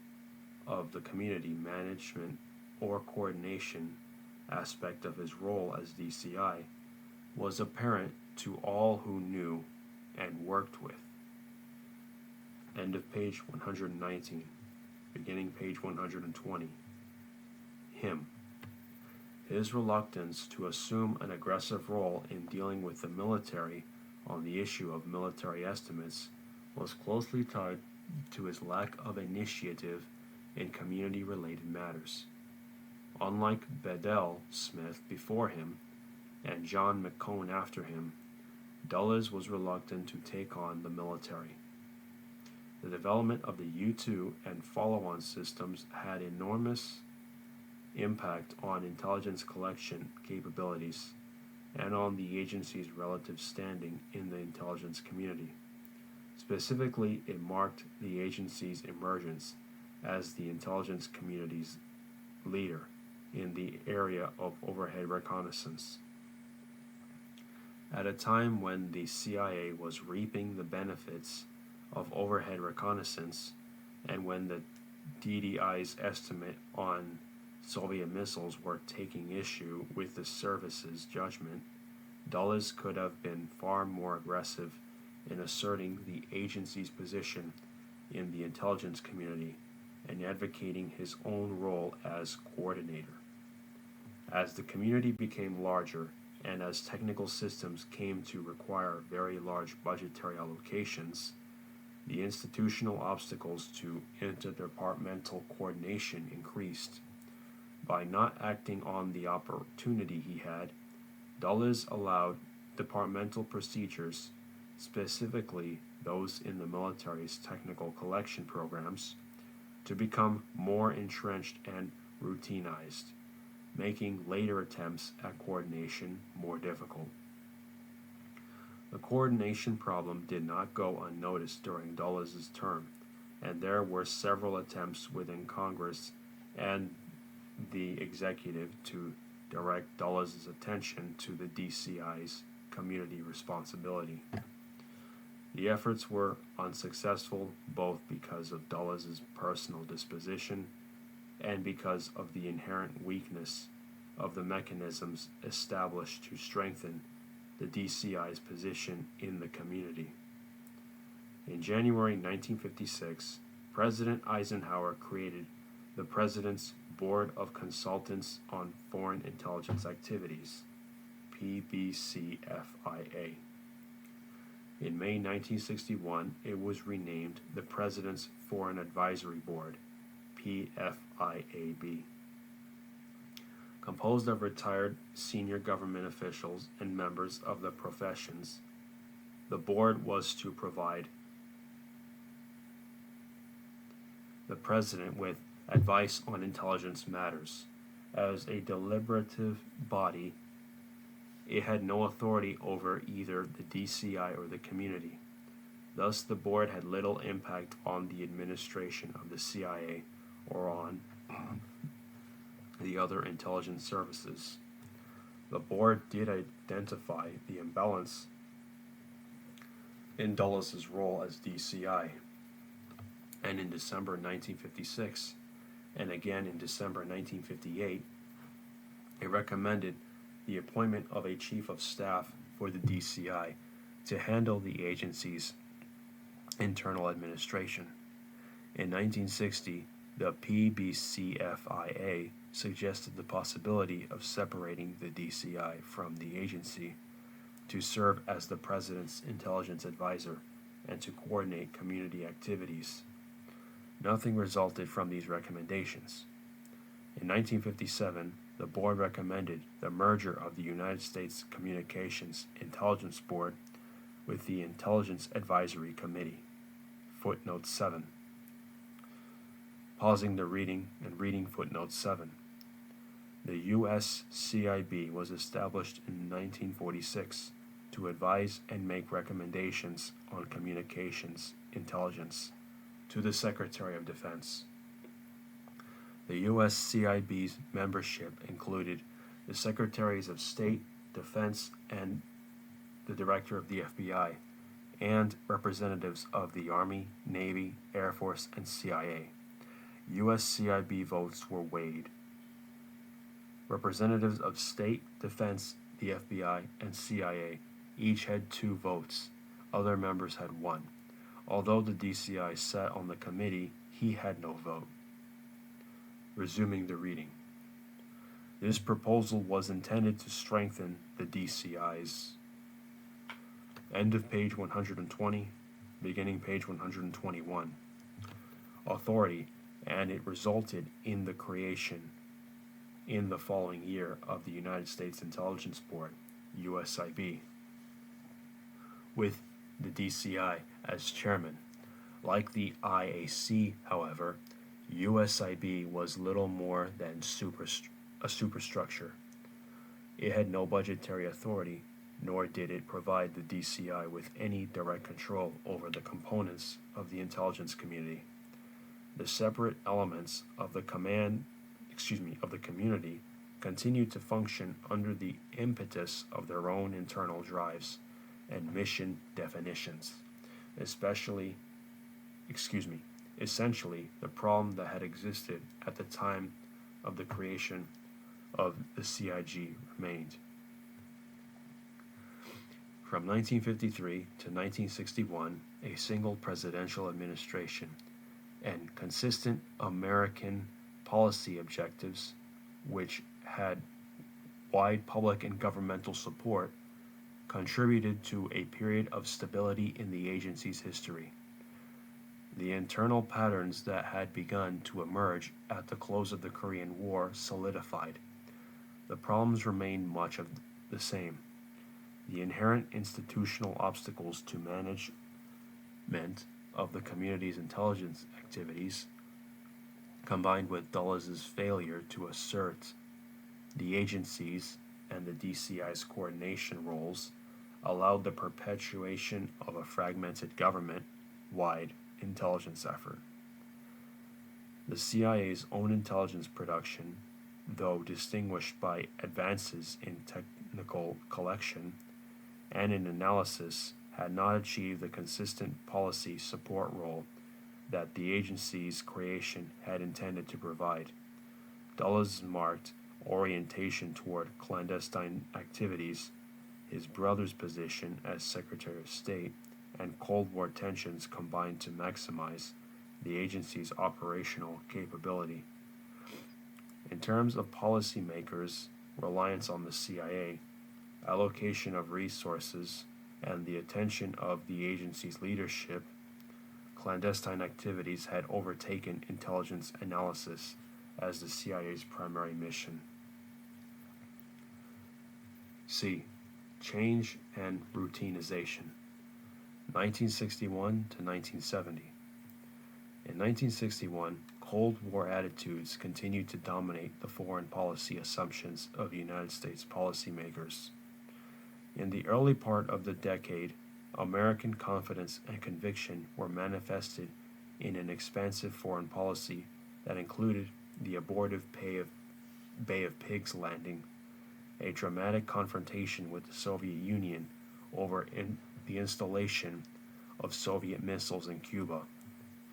of the community management or coordination aspect of his role as DCI was apparent to all who knew and worked with. End of page 119, beginning page 120. Him. His reluctance to assume an aggressive role in dealing with the military on the issue of military estimates was closely tied to his lack of initiative in community-related matters. Unlike Bedell Smith before him and John McCone after him, Dulles was reluctant to take on the military. The development of the U-2 and follow-on systems had enormous impact on intelligence collection capabilities and on the agency's relative standing in the intelligence community. Specifically, it marked the agency's emergence as the intelligence community's leader in the area of overhead reconnaissance. At a time when the CIA was reaping the benefits of overhead reconnaissance, and when the DDI's estimate on Soviet missiles were taking issue with the service's judgment, Dulles could have been far more aggressive in asserting the agency's position in the intelligence community and advocating his own role as coordinator. As the community became larger and as technical systems came to require very large budgetary allocations, the institutional obstacles to interdepartmental coordination increased. By not acting on the opportunity he had, Dulles allowed departmental procedures, specifically those in the military's technical collection programs, to become more entrenched and routinized. making later attempts at coordination more difficult. The coordination problem did not go unnoticed during Dulles' term, and there were several attempts within Congress and the executive to direct Dulles' attention to the DCI's community responsibility. The efforts were unsuccessful both because of Dulles' personal disposition and because of the inherent weakness of the mechanisms established to strengthen the DCI's position in the community. In January 1956, President Eisenhower created the President's Board of Consultants on Foreign Intelligence Activities, PBCFIA. In May 1961, it was renamed the President's Foreign Advisory Board, PFIAB. Composed of retired senior government officials and members of the professions, the board was to provide the President with advice on intelligence matters. As a deliberative body, it had no authority over either the DCI or the community. Thus, the board had little impact on the administration of the CIA or on the other intelligence services. The board did identify the imbalance in Dulles' role as DCI, and in December 1956, and again in December 1958, it recommended the appointment of a chief of staff for the DCI to handle the agency's internal administration. In 1960, the PBCFIA suggested the possibility of separating the DCI from the agency to serve as the President's intelligence advisor and to coordinate community activities. Nothing resulted from these recommendations. In 1957, the board recommended the merger of the United States Communications Intelligence Board with the Intelligence Advisory Committee. Footnote 7. Pausing the reading and reading footnote 7. The U.S. CIB was established in 1946 to advise and make recommendations on communications intelligence to the Secretary of Defense. The U.S. CIB's membership included the Secretaries of State, Defense, and the Director of the FBI, and representatives of the Army, Navy, Air Force, and CIA. U.S. CIB votes were weighed. Representatives of State, Defense, the FBI, and CIA each had 2 votes. Other members had 1. Although the DCI sat on the committee, he had no vote. Resuming the reading. This proposal was intended to strengthen the DCI's end of page 120, beginning page 121, authority, and it resulted in the creation in the following year of the United States Intelligence Board, USIB, with the DCI as chairman. Like the IAC, however, USIB was little more than a superstructure. It had no budgetary authority, nor did it provide the DCI with any direct control over the components of the intelligence community. The separate elements of the community continued to function under the impetus of their own internal drives and mission definitions, essentially the problem that had existed at the time of the creation of the CIG remained. From 1953 to 1961, a single presidential administration and consistent American policy objectives, which had wide public and governmental support, contributed to a period of stability in the agency's history. The internal patterns that had begun to emerge at the close of the Korean War solidified. The problems remained much of the same. The inherent institutional obstacles to management of the community's intelligence activities, combined with Dulles' failure to assert The agencies and the DCI's coordination roles allowed the perpetuation of a fragmented government-wide intelligence effort. The CIA's own intelligence production, though distinguished by advances in technical collection and in analysis, had not achieved the consistent policy support role that the agency's creation had intended to provide. Dulles' marked orientation toward clandestine activities, his brother's position as Secretary of State, and Cold War tensions combined to maximize the agency's operational capability. In terms of policymakers' reliance on the CIA, allocation of resources, and the attention of the agency's leadership, clandestine activities had overtaken intelligence analysis as the CIA's primary mission. C. Change and routinization. 1961 to 1970. In 1961, Cold War attitudes continued to dominate the foreign policy assumptions of United States policymakers. In the early part of the decade, American confidence and conviction were manifested in an expansive foreign policy that included the abortive Bay of Pigs landing, a dramatic confrontation with the Soviet Union over the installation of Soviet missiles in Cuba,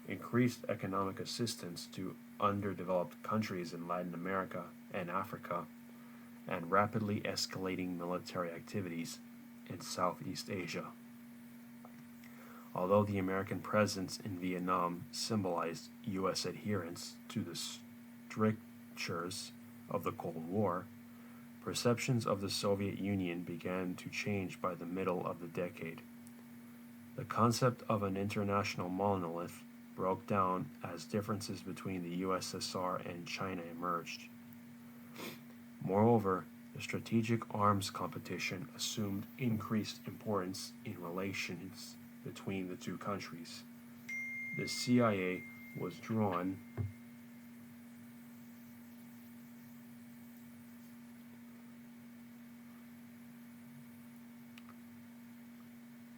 increased economic assistance to underdeveloped countries in Latin America and Africa, and rapidly escalating military activities in Southeast Asia. Although the American presence in Vietnam symbolized U.S. adherence to the strictures of the Cold War, perceptions of the Soviet Union began to change by the middle of the decade. The concept of an international monolith broke down as differences between the USSR and China emerged. Moreover, the strategic arms competition assumed increased importance in relations between the two countries. The CIA was drawn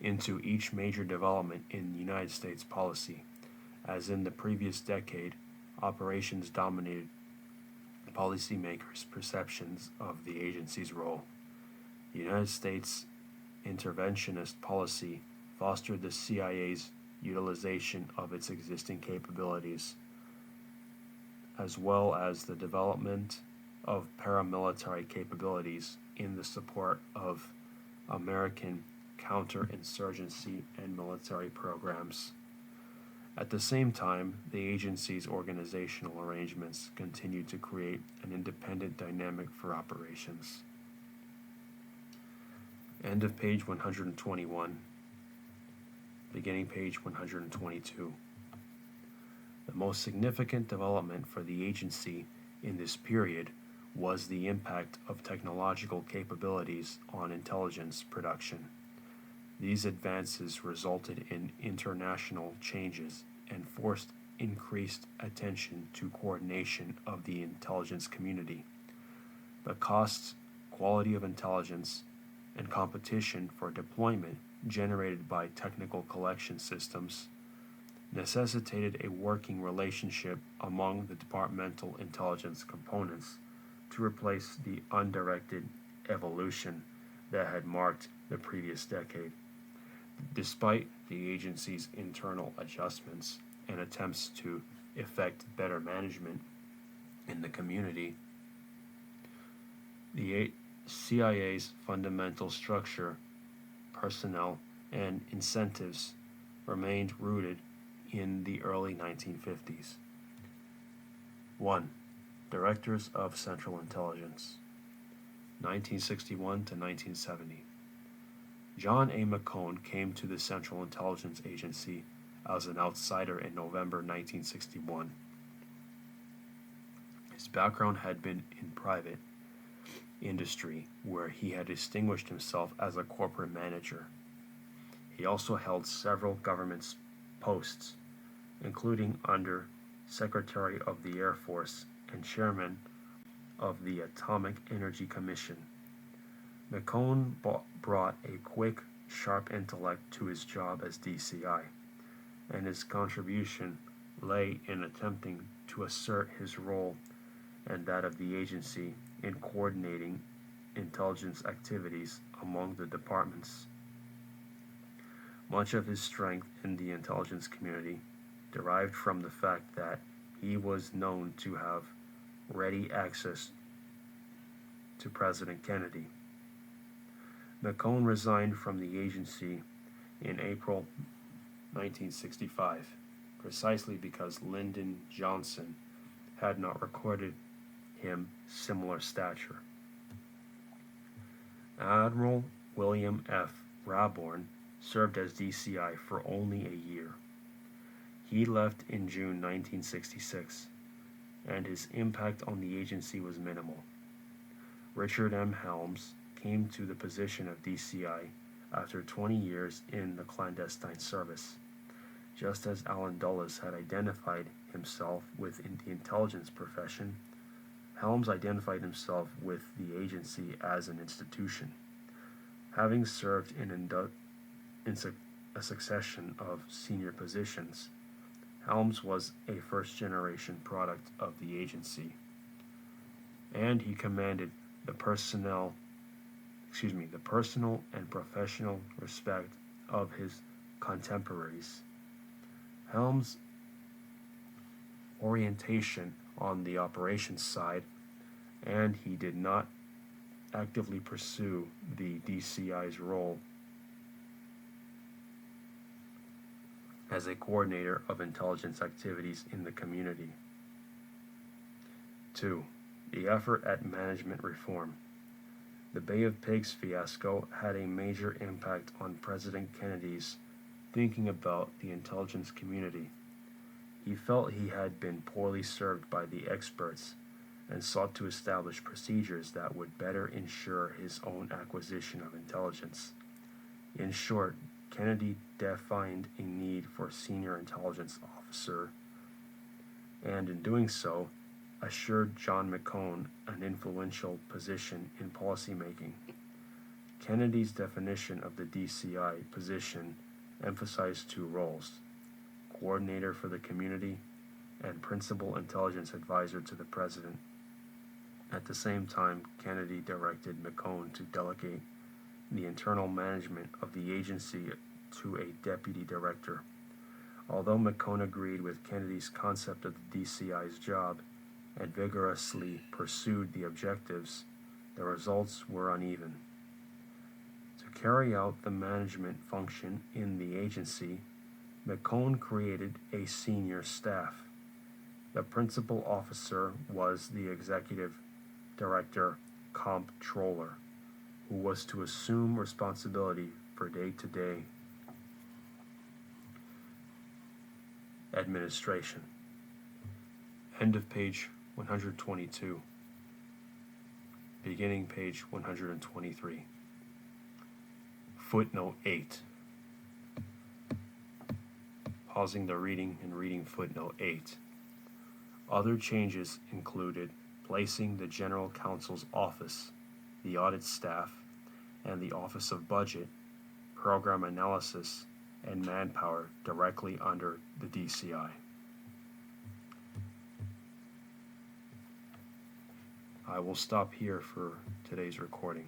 into each major development in United States policy. As in the previous decade, operations dominated policymakers' perceptions of the agency's role. The United States interventionist policy fostered the CIA's utilization of its existing capabilities, as well as the development of paramilitary capabilities in the support of American counterinsurgency and military programs. At the same time, the agency's organizational arrangements continued to create an independent dynamic for operations. End of page 121. Beginning page 122. The most significant development for the agency in this period was the impact of technological capabilities on intelligence production. These advances resulted in international changes and forced increased attention to coordination of the intelligence community. The costs, quality of intelligence, and competition for deployment generated by technical collection systems necessitated a working relationship among the departmental intelligence components to replace the undirected evolution that had marked the previous decade. Despite the agency's internal adjustments and attempts to effect better management in the community, the CIA's fundamental structure, personnel, and incentives remained rooted in the early 1950s. 1. Directors of Central Intelligence, 1961 to 1970. John A. McCone came to the Central Intelligence Agency as an outsider in November 1961. His background had been in private industry, where he had distinguished himself as a corporate manager. He also held several government posts, including Under Secretary of the Air Force and Chairman of the Atomic Energy Commission. McCone brought a quick, sharp intellect to his job as DCI, and his contribution lay in attempting to assert his role and that of the agency in coordinating intelligence activities among the departments. Much of his strength in the intelligence community derived from the fact that he was known to have ready access to President Kennedy. McCone resigned from the agency in April 1965, precisely because Lyndon Johnson had not recorded him similar stature. Admiral William F. Raborn served as DCI for only a year. He left in June 1966, and his impact on the agency was minimal. Richard M. Helms came to the position of DCI after 20 years in the clandestine service. Just as Allen Dulles had identified himself within the intelligence profession, Helms identified himself with the agency as an institution. Having served in a succession of senior positions, Helms was a first-generation product of the agency, and he commanded the personal and professional respect of his contemporaries. Helms' orientation on the operations side, and he did not actively pursue the DCI's role as a coordinator of intelligence activities in the community. 2. The effort at management reform. The Bay of Pigs fiasco had a major impact on President Kennedy's thinking about the intelligence community. He felt he had been poorly served by the experts and sought to establish procedures that would better ensure his own acquisition of intelligence. In short, Kennedy defined a need for a senior intelligence officer, and in doing so, assured John McCone an influential position in policymaking. Kennedy's definition of the DCI position emphasized two roles: coordinator for the community and principal intelligence advisor to the president. At the same time, Kennedy directed McCone to delegate the internal management of the agency to a deputy director. Although McCone agreed with Kennedy's concept of the DCI's job and vigorously pursued the objectives, the results were uneven. To carry out the management function in the agency, McCone created a senior staff. The principal officer was the executive director comptroller, who was to assume responsibility for day-to-day administration. End of page 122. Beginning page 123. Footnote 8. Pausing the reading and reading footnote 8. Other changes included placing the General Counsel's office, the audit staff, and the Office of Budget, Program Analysis, and Manpower directly under the DCI. I will stop here for today's recording.